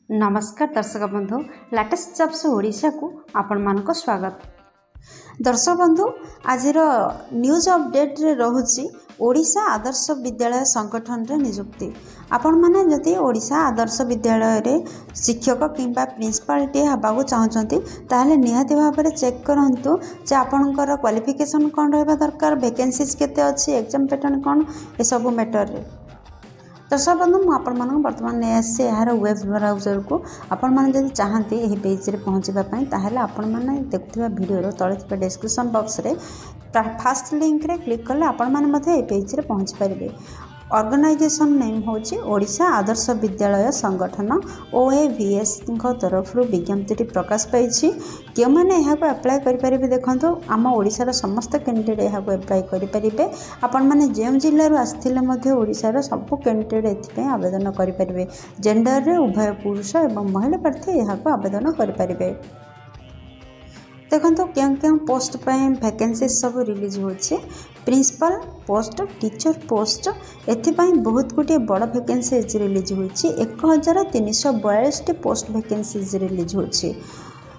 नमस्कार दर्शक बंधु लेटेस्ट जॉब्स ओडिशा को आपण मानक स्वागत। दर्शक बंधु आज न्यूज अपडेट रे रहुची ओडिशा आदर्श विद्यालय संगठन रे नियुक्ति। आपण माने जदि ओडिशा आदर्श विद्यालय रे शिक्षक किंबा प्रिंसिपालटी हबाकू चाहूचंती ताहले निहाती भाव में चेक करंतु जे आपणकर क्वालिफिकेशन कौन रहबा दरकार, वैकेंसीज केते अछि, एग्जाम पैटर्न कौन, ए सब मैटर रे। दर्शक बंधु मुझे बर्तमान नहीं आसी यार वेब ब्राउजर को आपण मैंने जब चाहती यही पेज रे पहुँचापी ताहले आपण मैंने देखुवा वीडियो तले डिस्क्रिप्शन बॉक्स रे फास्ट लिंक रे क्लिक कले आपण मैंने पेज रे पहुँची पारे। ऑर्गेनाइजेशन नेम होची ओडिशा आदर्श विद्यालय संगठन OAVS तरफ विज्ञप्ति प्रकाश पाई। क्यों मैंने यहाँ अप्लाई करें देखो आम ओडिशार समस्त कैंडिडेट यहाँ अप्लाई करेंगे। आपण मैंने जो जिलूर आसते ओडिशार सब कैंडिडेट एथपाई आवेदन करेंगे। जेंडर रे उभय पुरुष एवं महिला प्रार्थी यहाँ आवेदन करेंगे। देखो क्यों क्यों पोस्ट पर वैकेंसी सब रिलीज होची। प्रिंसिपल पोस्ट, टीचर पोस्ट एथिपाई बहुत गुटे बड़ वैकेंसी रिलीज होची। 1342 पोस्ट वैकेंसी रिलीज होची।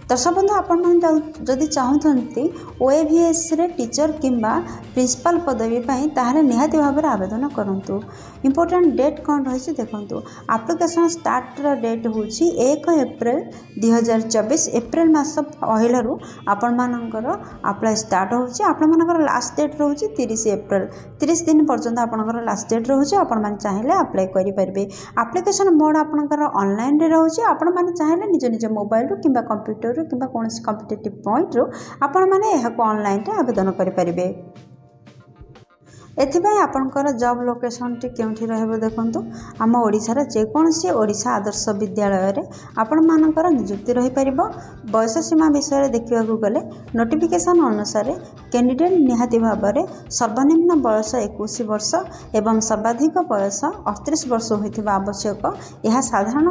दर्शक बंधु आपण जदि चाहते OAVS रे टीचर किंबा प्रिंसिपल पदवी पाई ताहले निहाती भाव में आवेदन करंतु। इंपोर्टेंट डेट कौन रही देखो एप्लिकेशन स्टार्ट डेट हूँ 1 एप्रिल 2024। एप्रिल मास पहलू आपण मानकर अप्लाई स्टार्ट होची। आपण मानकर लास्ट डेट रोचे 30 एप्रिल। 30 दिन पर्यंत आपनकर लास्ट डेट रोचे। आपण माने चाहिले अप्लाई करि परिबे। एप्लिकेशन मोड आपनकर ऑनलाइन रे रोचे। आपण माने चाहिले निज निज मोबाइल रो किंबा कंप्यूटर रो किंबा कोनोसी कॉम्पिटिटिव पॉइंट रो आपण माने एहाको ऑनलाइन रे आवेदन करि परिबे। एथिपाई आपनकर जॉब लोकेशन टी केउठी रहबो देखंतु आम ओडिशार जेकोसी ओडिशा आदर्श विद्यालय रे आपण मानकर नियुक्ति रही परिबो। बयस सीमा विषय देखा गले नोटिफिकेशन अनुसार कैंडिडेट निहाती भाव में सर्वनिम्न बयस 21 वर्ष एवं सर्वाधिक बयस 38 वर्ष होइथिबा आवश्यक। यह साधारण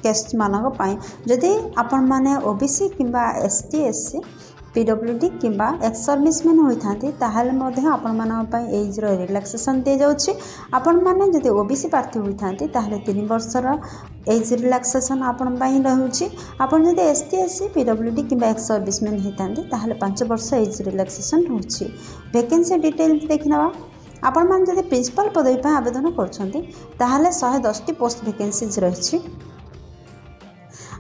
केस मानक पई जदि आपण माने OBC किंबा ST SC PWD किंबा एक्स सर्विसमैन होइथांती ताहले मध्ये आपण मानक पई एज रो रिलैक्सेशन दे जाउछि। आपण माने जदि OBC प्रार्थी होइथांती ताहले 3 वर्षर एज रिलैक्सेशन आपण पई रहउछि। आपण जदि ST SC PWD किंबा एक्स सर्विसमैन होइथांती ताहले 5 वर्ष एज रिलैक्सेशन रहउछि। वैकेंसी डिटेल देखिनवा। आपण मान जदि प्रिंसिपल पदवी पई आवेदन करछंती ताहले 110 टी पोस्ट वैकेंसीज रहिछि।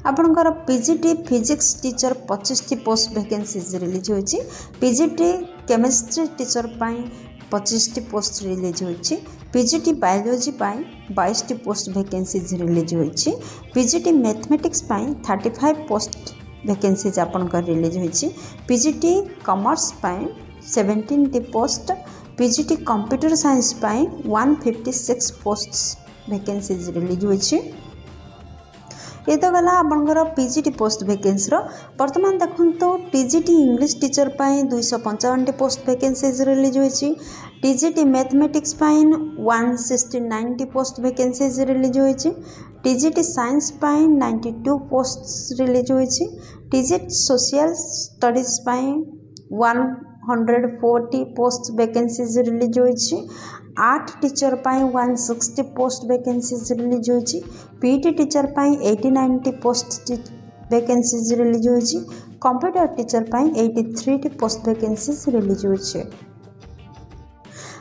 आपणकर PGT फिजिक्स टीचर 25 टी पोस्ट वैकेंसीज रिलीज होइछि। PGT केमिस्ट्री टीचर पाई 25 टी पोस्ट रिलीज होइछि। PGT बायोलॉजी पाई 22 टी पोस्ट वैकेंसीज रिलीज होइछि। PGT मैथमेटिक्स पाई 35 पोस्ट वैकेंसीज आपणकर रिलीज होइछि। PGT कॉमर्स पाई 17 टी पोस्ट। PGT कंप्यूटर साइंस पाई 156 पोस्ट वैकेंसीज रिलीज होइछि। ये तो गला आपंकर PGT पोस्ट वैकेंसी बर्तमान देखो TGT इंग्लिश टीचर पाई 255 पोस्ट वैकेंसीज रिलीज होइछि। TGT मैथमेटिक्स पाई 169 पोस्ट वैकेंसीज रिलीज होइछि। TGT साइंस पाई 92 पोस्ट रिलीज होइछि। TGT सोशल स्टडीज पाई 140 पोस्ट वैकेंसीज रिलीज होइछि। 8 टीचर पाई 160 पोस्ट वैकेंसीज रिलीज होइछि। PET टीचर पाई 89 पोस्ट वैकेंसीज रिलीज होइछि। कंप्यूटर टीचर पाई 83 पोस्ट वैकेंसीज रिलीज होइछि।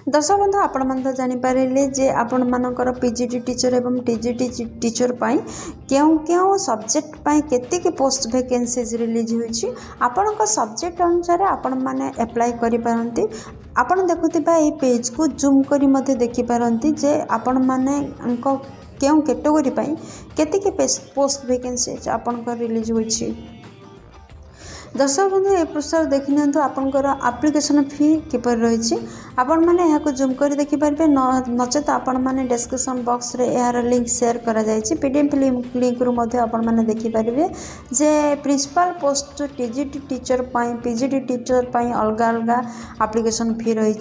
दर्शक बंधु आपण मन तो जानि पारिले जे आपण मानकर PGT टीचर एवं TGT टीचर पाई केउ केउ सब्जेक्ट पाई केतिक पोस्ट वैकेंसीज रिलीज होइछि। आपणक सब्जेक्ट अनुसार आपण माने अप्लाई करि पारंती। आपण देखुथिबा ए पेज को जूम करी मध्ये देखि पारंती जे आपण माने अंक केउ कैटेगरी पाई केतिक पोस्ट वैकेंसी आपणकर रिलीज होइछि। दर्शक बंधु ए प्रस्ताव देखि नियंतु आपनकर एप्लिकेशन फी किपर रही। आपण माने यहाँ को जूम कर देखि पारबे नचेत आपण माने डिस्क्रिप्शन बॉक्स रे यार लिंक शेयर करा जायछि। PDF लिंक रु मध्ये आपण माने देखि पारबे जे प्रिंसिपल पोस्ट TGT टीचर पाई PGT टीचर पाई अलग अलग एप्लिकेशन फी रही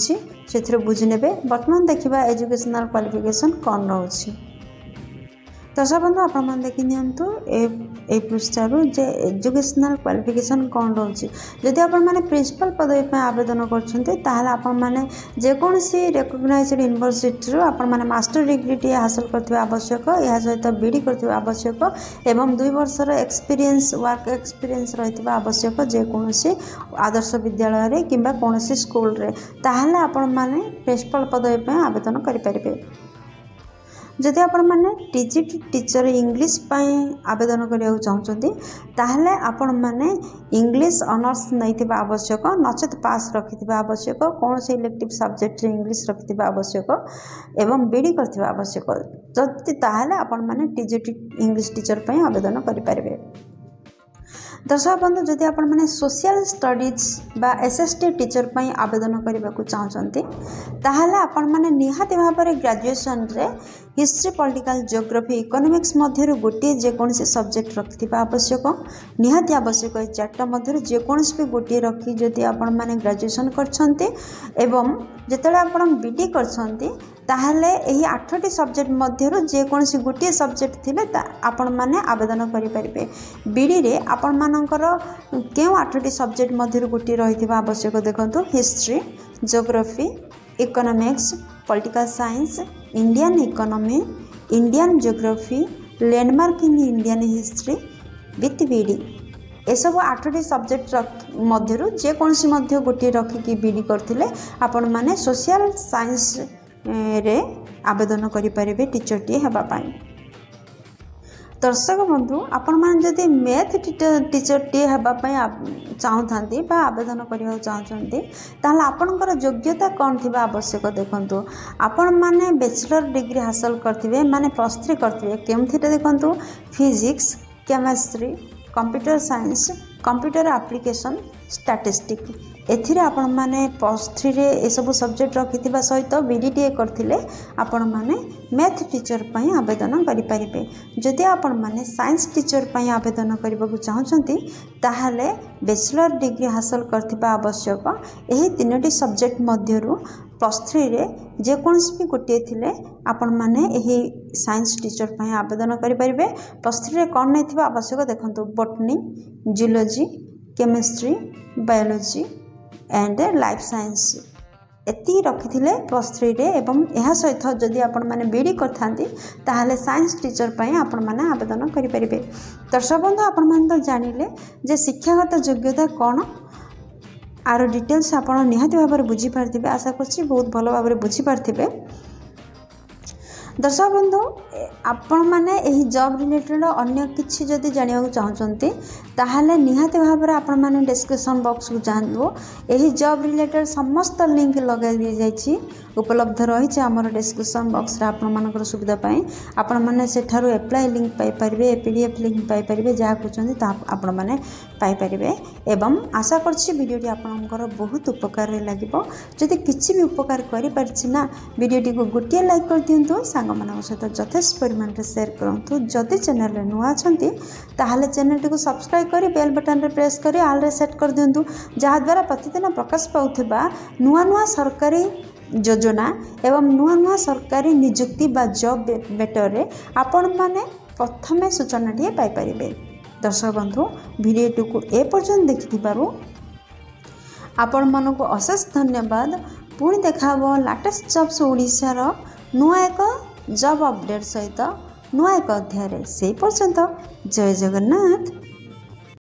सेथिरे बुझि नेबे। वर्तमान देखिबा एजुकेशनल क्वालिफिकेशन कोन रहउछि। दर्शक बंधु आपण देखी नियंतु ए पृष्ठार जे एजुकेशनल क्वालिफिकेशन कौन रोचे जदि आपण मैंने प्रिंसिपल पदवी पर आवेदन कर जेकोसी रेकग्नाइज्ड यूनिवर्सिटी आपण मैंने मास्टर डिग्री टी हासिल करते आवश्यक यह सहित बीडी करते आवश्यक एवं 2 वर्षर एक्सपीरियंस वर्क एक्सपीरियंस रही आवश्यक जेकोसी आदर्श विद्यालय किंबा कौन स्कूल रे ताहले आपण मैंने प्रिंसिपल पदवी पर आवेदन करें। जदि आपण मैंने टीजीटी टीचर इंग्लिश आवेदन करने चाहते ताहले आपण मैंने इंग्लिश ऑनर्स नहीं आवश्यक नचेत पास रखि आवश्यक कौन से इलेक्टिव सब्जेक्ट इंग्लिश रखि आवश्यक एवं बीडी कर आवश्यक जदि ताहले आपण मैंने टीजीटी इंग्लिश टीचर आवेदन करें। दर्शक बंधु जदि आपण मैंने सोशल स्टडीज बा एसएसटी टीचर पर आवेदन करने को चाहते ताहले आपण मैंने निहाती भाव में ग्रेजुएशन रे हिस्ट्री पॉलिटिकल जियोग्राफी इकोनॉमिक्स मध्य गोटे जेकोसी सब्जेक्ट रखि आवश्यक निहाती आवश्यक चार्टा मध्य जेकोसी भी गोटे रखी जदि आपण मैंने ग्रेजुएशन करछन्ते एवं जेतेले आपण बीडी करछन्ते ताहले एही 8टी सब्जेक्ट मध्य जेकोसी गोटे सब्जेक्ट थिले आपण माने आवेदन करि परिबे। बीडी रे आपण मानकर केउ 8टी सब्जेक्ट मध्य गोटे रहिथिबा आवश्यक देखंतु history geography economics political science Indian economy Indian geography landmark in Indian history with बीडी ए सब 8टी सब्जेक्ट मध्य जेकोसी मध्य गोटे रखिकी बीडी करथिले आपण माने सोशल साइंस रे आवेदन करें टीचर टी हेबा पाई। दर्शक बंधु आपण मैंने जदि मैथ टीचर टी हेबा पाई चाहते बा आवेदन करने चाहते ताहले आपणकर योग्यता कौन थी आवश्यक देखंतु आपण माने बैचलर डिग्री हासिल करथिबे माने +3 करथिबे केमथिटे देखंतु physics chemistry computer science computer application statistic एथिरे आपण माने +3 रे ए सब सब्जेक्ट रखिथिबा सहित बीडीटीए करथिले आपण माने मैथ टीचर पई आवेदन करि परिबे। जदि आपण माने साइंस टीचर पई आवेदन करबाकू चाहछंती ताहाले बैचलर डिग्री हासिल करथिबा आवश्यक एही 3टी सब्जेक्ट मध्यरु +3 रे जेकोसी भी गोटे थिले आपण माने एही साइंस टीचर पई आवेदन करि परिबे। +3 रे कोन नैथिबा आवश्यक देखंतु botany zoology chemistry biology and life science एति रखिथिले +3 रे एवं एहा सहित जदि आपण माने बीडी करथांती ताहाले साइंस टीचर पई आपण माने आवेदन करि परिबे। दर्शक बंधु आपण माने तो जानिले जे शिक्षागत योग्यता कोन आरो डिटेल्स आपण निहाती भाव में बुझी पारथिबे आशा करछि बहुत भलो भाव में बुझी पारथिबे। दर्शक बंधु आपण माने एही जॉब रिलेटेड अन्य किछि जदि जानिया चाहछन्ते ताहाले निहाती भाव में आपण माने डिस्क्रिप्शन बॉक्स को जानबो एही जॉब रिलेटेड समस्त लिंक लगा दि जाइछि उपलब्ध रही आमर डिस्क्रिप्शन बॉक्स रे आपण मानकर सुविधा पाई आपण माने सेठारु अप्लाई लिंक पाई परिबे पीडीएफ लिंक पाई परिबे जहा कहउछन्ते ता आपण माने पाई परिबे एवं आशा करछि वीडियोटी आपनकर बहुत उपकार रे लागिबो। जदि किछि भी उपकार करि परछि ना वीडियोटी को गोटे लाइक कर दियंतु सांग मानक सहित यथेष्ट परिमाण रे शेयर करंतु। जदि चैनल रे नुआ छन्ती ताहाले चैनल टी को सब्सक्राइब करी बेल बटन रे प्रेस करी ऑल रे सेट कर दियंतु जहा द्वारा प्रतिदिन प्रकाश पाउथिबा नुआ नुआ सरकारी योजना एवं नुआ नुआ सरकारी नियुक्ति बा जॉब बेटर रे आपण माने प्रथमे सूचना टी पाई परिबे। दर्शक बंधु वीडियो को ए पर्यंत देखिथिबारु आपण मानको अशेष धन्यवाद। पुणी देखाबो लेटेस्ट जॉब्स ओडिसा रो नुआ एक जॉब अपडेट सहित नुआ एक अध्याय से पर्यंत जय जगन्नाथ।